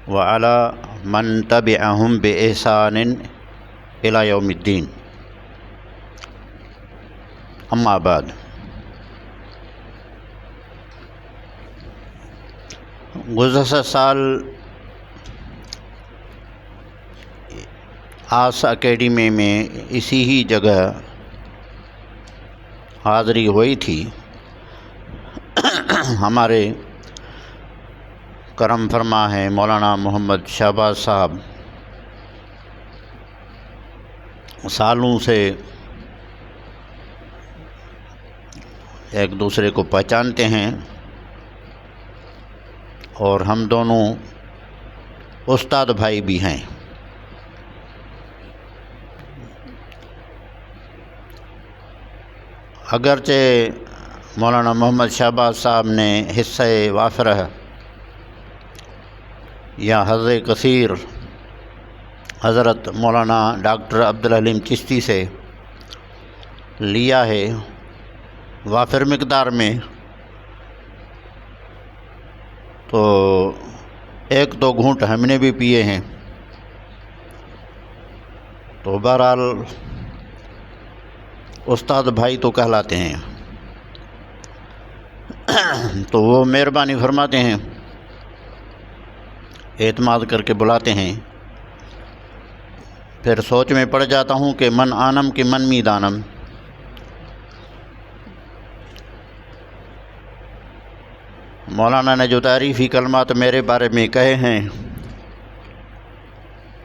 وعلى من تبعهم بإحسان إلى يوم الدين اما بعد۔ گزشتہ سال آس اکیڈمی میں اسی ہی جگہ حاضری ہوئی تھی۔ ہمارے کرم فرما ہے مولانا محمد شہباز صاحب سالوں سے ایک دوسرے کو پہچانتے ہیں اور ہم دونوں استاد بھائی بھی ہیں۔ اگرچہ مولانا محمد شہباز صاحب نے حصہ وافرہ یا حظ کثیر حضرت مولانا ڈاکٹر عبدالحلیم چشتی سے لیا ہے وافر مقدار میں، تو ایک دو گھونٹ ہم نے بھی پیے ہیں، تو بہرحال استاد بھائی تو کہلاتے ہیں۔ تو وہ مہربانی فرماتے ہیں، اعتماد کر کے بلاتے ہیں، پھر سوچ میں پڑ جاتا ہوں کہ من آنم کی من می دانم۔ مولانا نے جو تعریفی کلمات میرے بارے میں کہے ہیں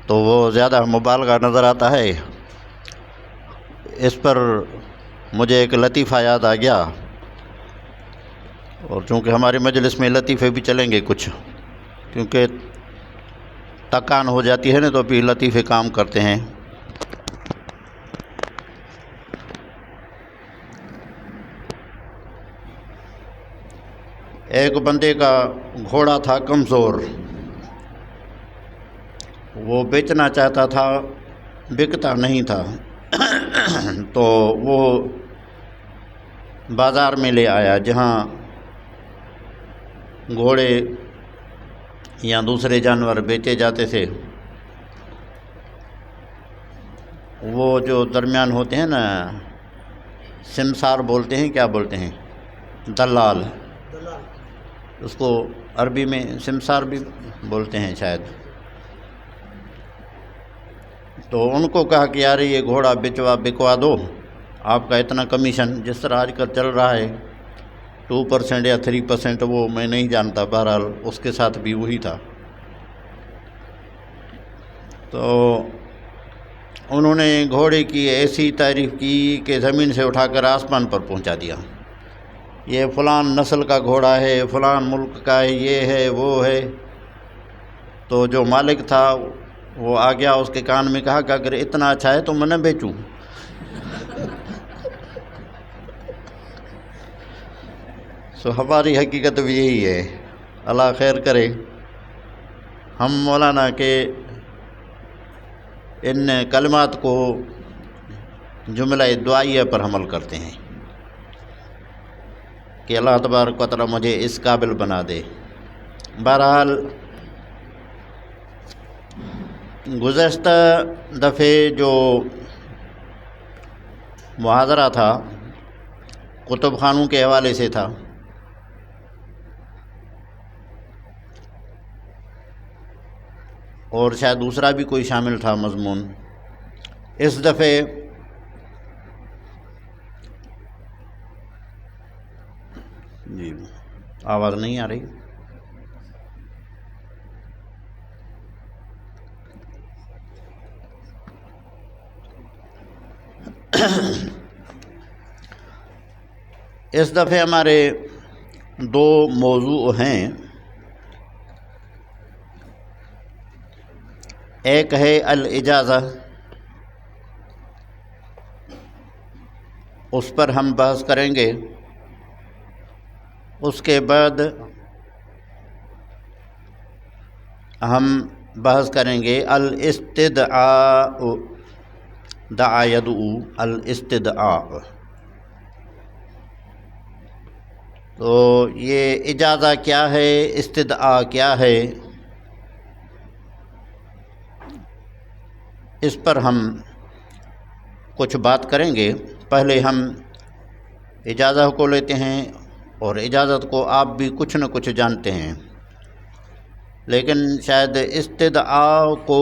تو وہ زیادہ مبالغہ نظر آتا ہے۔ اس پر مجھے ایک لطیفہ یاد آ گیا، اور چونکہ ہمارے مجلس میں لطیفے بھی چلیں گے کچھ، کیونکہ تکان ہو جاتی ہے نا تو پھر لطیفے کام کرتے ہیں۔ ایک بندے کا گھوڑا تھا کمزور، وہ بیچنا چاہتا تھا، بکتا نہیں تھا، تو وہ بازار میں لے آیا جہاں گھوڑے یا دوسرے جانور بیچے جاتے تھے۔ وہ جو درمیان ہوتے ہیں نا، سمسار بولتے ہیں، کیا بولتے ہیں، دلال، اس کو عربی میں سمسار بھی بولتے ہیں شاید۔ تو ان کو کہا کہ یار یہ گھوڑا بکوا دو، آپ کا اتنا کمیشن جس طرح آج کل چل رہا ہے 2% یا 3%، وہ میں نہیں جانتا، بہرحال اس کے ساتھ بھی وہی تھا۔ تو انہوں نے گھوڑے کی ایسی تعریف کی کہ زمین سے اٹھا کر آسمان پر پہنچا دیا۔ یہ فلان نسل کا گھوڑا ہے، فلان ملک کا ہے، یہ ہے وہ ہے۔ تو جو مالک تھا وہ آ گیا، اس کے کان میں کہا کہ اگر اتنا اچھا ہے تو میں نہ بیچوں۔ سو ہماری حقیقت بھی یہی ہے، اللہ خیر کرے۔ ہم مولانا کے ان کلمات کو جملہ دعائیہ پر عمل کرتے ہیں کہ اللہ تبارک و تعالی مجھے اس قابل بنا دے۔ بہرحال گزشتہ دفعے جو محاضرہ تھا کتب خانوں کے حوالے سے تھا، اور شاید دوسرا بھی کوئی شامل تھا مضمون۔ اس دفعے جی آواز نہیں آ رہی۔ اس دفعے ہمارے دو موضوع ہیں، ایک ہے الاجازہ، اس پر ہم بحث کریں گے۔ اس کے بعد ہم بحث کریں گے الاستدعاء، دعا یدعو، الاستدعاء۔ تو یہ اجازہ کیا ہے، استدعاء کیا ہے، اس پر ہم کچھ بات کریں گے۔ پہلے ہم اجازت کو لیتے ہیں، اور اجازت کو آپ بھی کچھ نہ کچھ جانتے ہیں، لیکن شاید استدعاء کو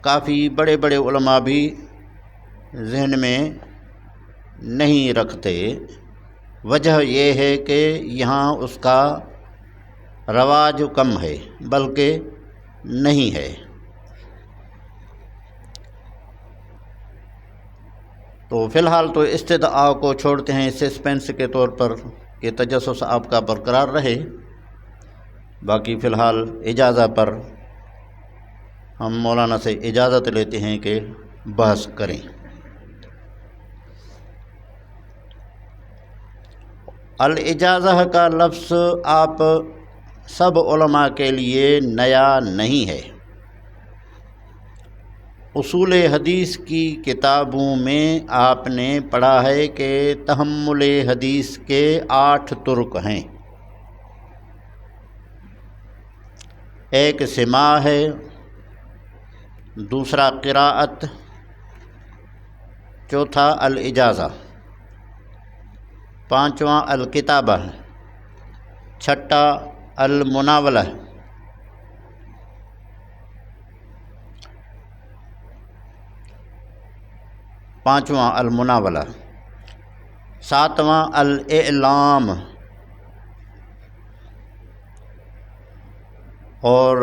کافی بڑے بڑے علماء بھی ذہن میں نہیں رکھتے۔ وجہ یہ ہے کہ یہاں اس کا رواج کم ہے، بلکہ نہیں ہے۔ تو فی الحال تو استدعاء کو چھوڑتے ہیں سسپینس کے طور پر کہ تجسس آپ کا برقرار رہے۔ باقی فی الحال اجازت پر ہم مولانا سے اجازت لیتے ہیں کہ بحث کریں۔ الاجازہ کا لفظ آپ سب علماء کے لیے نیا نہیں ہے۔ اصول حدیث کی کتابوں میں آپ نے پڑھا ہے کہ تحمل حدیث کے 8 طرق ہیں۔ ایک سماع ہے، دوسرا قراءت، چوتھا الاجازہ، پانچواں الکتابہ، چھٹا المناولہ، پانچواں المناولہ، ساتواں الاعلام، اور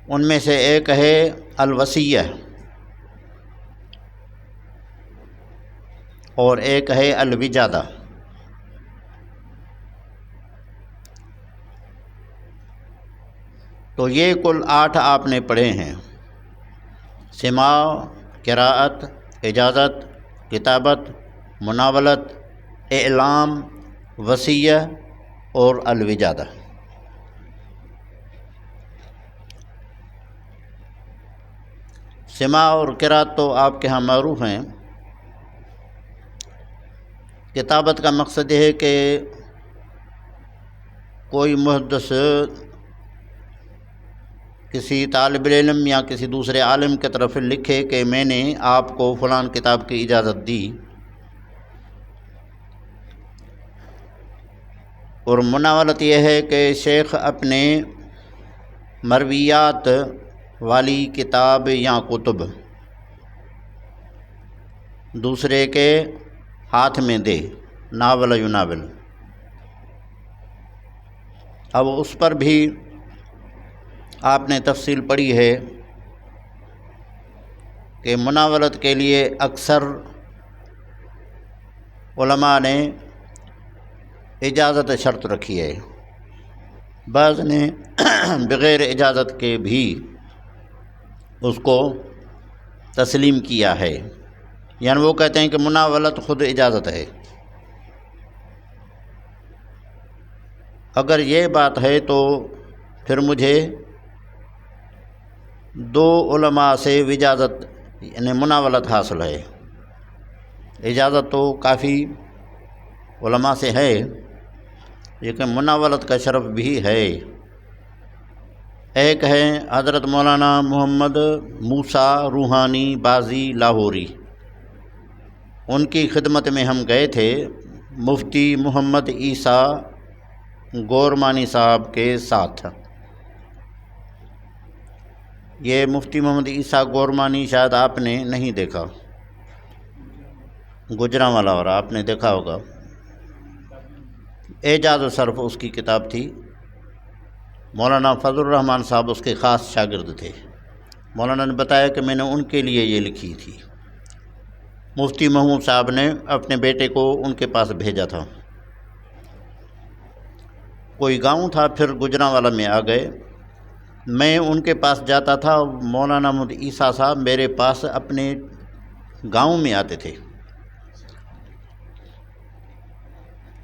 ان میں سے ایک ہے الوصیہ، اور ایک ہے الوجادہ۔ تو یہ کل 8 آپ نے پڑھے ہیں: سماع، قراءت، اجازت، کتابت، مناولت، اعلام، وصیہ اور الوجادہ۔ سماع اور قراءت تو آپ کے ہاں معروف ہیں۔ کتابت کا مقصد یہ ہے کہ کوئی محدث کسی طالب علم یا کسی دوسرے عالم کی طرف لکھے کہ میں نے آپ کو فلان کتاب کی اجازت دی، اور مناولت یہ ہے کہ شیخ اپنے مرویات والی کتاب یا کتب دوسرے کے ہاتھ میں دے، ناول یناول۔ اب اس پر بھی آپ نے تفصیل پڑھی ہے کہ مناولت کے لیے اکثر علماء نے اجازت شرط رکھی ہے، بعض نے بغیر اجازت کے بھی اس کو تسلیم کیا ہے، یعنی وہ کہتے ہیں کہ مناولت خود اجازت ہے۔ اگر یہ بات ہے تو پھر مجھے 2 علماء سے اجازت یعنی مناولت حاصل ہے۔ اجازت تو کافی علماء سے ہے، لیکن مناولت کا شرف بھی ہے۔ ایک ہے حضرت مولانا محمد موسیٰ روحانی بازی لاہوری، ان کی خدمت میں ہم گئے تھے مفتی محمد عیسیٰ گورمانی صاحب کے ساتھ۔ یہ مفتی محمد عیسیٰ گورمانی شاید آپ نے نہیں دیکھا، گجرانوالہ، اور آپ نے دیکھا ہوگا۔ اعجاز و صرف اس کی کتاب تھی۔ مولانا فضل الرحمن صاحب اس کے خاص شاگرد تھے۔ مولانا نے بتایا کہ میں نے ان کے لیے یہ لکھی تھی۔ مفتی محمود صاحب نے اپنے بیٹے کو ان کے پاس بھیجا تھا۔ کوئی گاؤں تھا، پھر گجرانوالہ میں آ گئے۔ میں ان کے پاس جاتا تھا، مولانا محمد عیسیٰ صاحب میرے پاس اپنے گاؤں میں آتے تھے،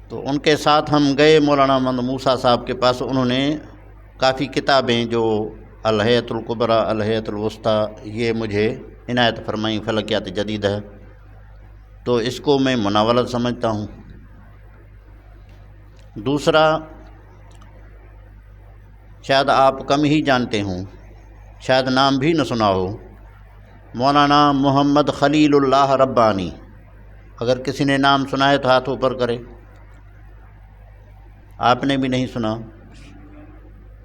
تو ان کے ساتھ ہم گئے مولانا محمد موسیٰ صاحب کے پاس۔ انہوں نے کافی کتابیں جو الہیۃ الکبریٰ، الہیۃ الوسطیٰ، یہ مجھے عنایت فرمائیں، فلکیات جدید ہے، تو اس کو میں مناولت سمجھتا ہوں۔ دوسرا شاید آپ کم ہی جانتے ہوں، شاید نام بھی نہ سنا ہو، مولانا محمد خلیل اللہ ربانی۔ اگر کسی نے نام سنا ہے تو ہاتھ اوپر کرے۔ آپ نے بھی نہیں سنا؟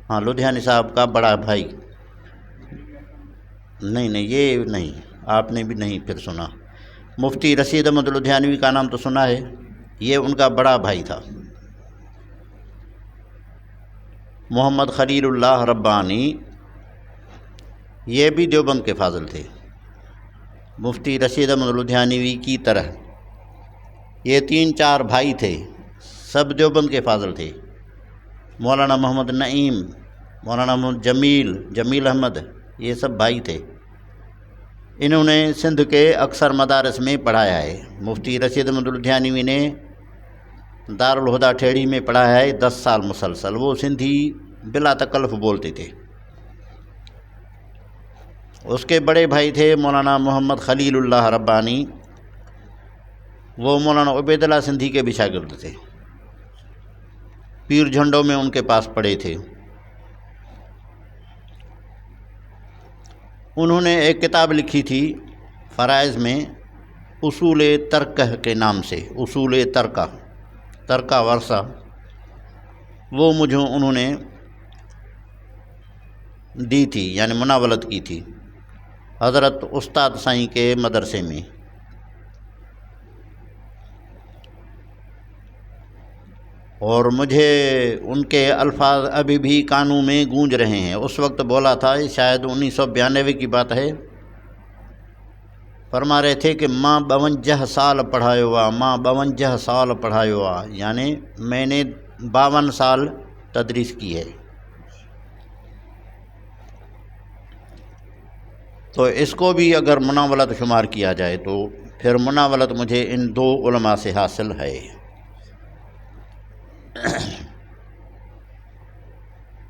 ہاں، لدھیانی صاحب کا بڑا بھائی۔ نہیں، یہ نہیں، آپ نے بھی نہیں پھر سنا۔ مفتی رشید احمد لدھیانوی کا نام تو سنا ہے، یہ ان کا بڑا بھائی تھا۔ محمد خلیل اللہ ربانی یہ بھی دیوبند کے فاضل تھے، مفتی رشید احمد لدھیانوی کی طرح۔ یہ 3-4 بھائی تھے، سب دیوبند کے فاضل تھے۔ مولانا محمد نعیم، مولانا محمد جمیل احمد، یہ سب بھائی تھے۔ انہوں نے سندھ کے اکثر مدارس میں پڑھایا ہے۔ مفتی رشید احمد لدھیانوی نے دارالہدیٰ ٹھیڑی میں پڑھایا ہے 10 سال مسلسل۔ وہ سندھی بلا تکلف بولتے تھے۔ اس کے بڑے بھائی تھے مولانا محمد خلیل اللہ ربانی، وہ مولانا عبید اللہ سندھی کے بھی شاگرد تھے، پیر جھنڈوں میں ان کے پاس پڑھے تھے۔ انہوں نے ایک کتاب لکھی تھی فرائض میں، اصول ترکہ کے نام سے، اصول ترکہ ورثہ، وہ مجھے انہوں نے دی تھی، یعنی مناولت کی تھی حضرت استاد سائیں کے مدرسے میں۔ اور مجھے ان کے الفاظ ابھی بھی کانوں میں گونج رہے ہیں۔ اس وقت بولا تھا، شاید 1992 کی بات ہے، فرما رہے تھے کہ ماں 52 سال پڑھایو ہوا، ماں 52 سال پڑھایو ہوا، یعنی میں نے 52 سال تدریس کی ہے۔ تو اس کو بھی اگر مناولت شمار کیا جائے تو پھر مناولت مجھے ان 2 علماء سے حاصل ہے۔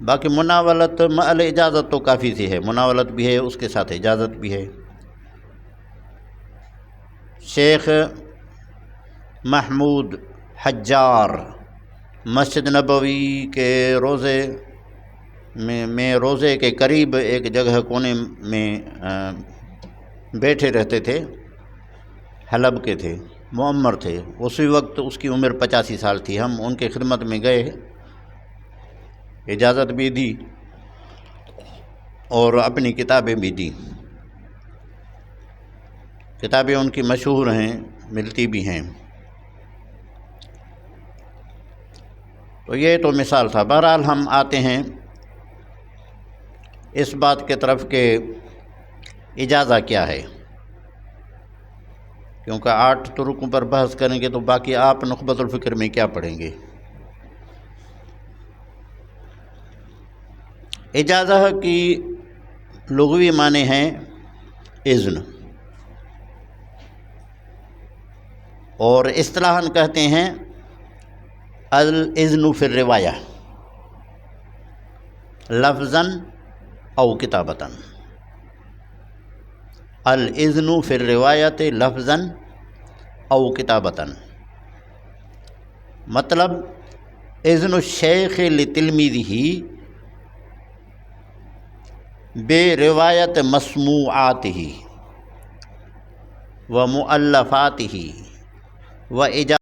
باقی مناولت مع اجازت تو کافی سی ہے، مناولت بھی ہے، اس کے ساتھ اجازت بھی ہے۔ شیخ محمود حجار مسجد نبوی کے روزے میں روزے کے قریب ایک جگہ کونے میں بیٹھے رہتے تھے، حلب کے تھے، معمر تھے۔ اسی وقت اس کی عمر 85 سال تھی۔ ہم ان کے خدمت میں گئے، اجازت بھی دی اور اپنی کتابیں بھی دی۔ کتابیں ان کی مشہور ہیں، ملتی بھی ہیں۔ تو یہ تو مثال تھا۔ بہرحال ہم آتے ہیں اس بات کی طرف کہ اجازہ کیا ہے، کیونکہ 8 طرقوں پر بحث کریں گے تو باقی آپ نخبۃ الفکر میں کیا پڑھیں گے۔ اجازہ کی لغوی معنی ہیں اذن، اور اصطلاحاً کہتے ہیں الاذن فی الروایہ لفظاً او کتابتاً، الاذن فی الروایت لفظاً او کتابتاً، مطلب اذن الشیخ لتلمیذہ بروایت مسموعاتہ و مؤلفاتہ و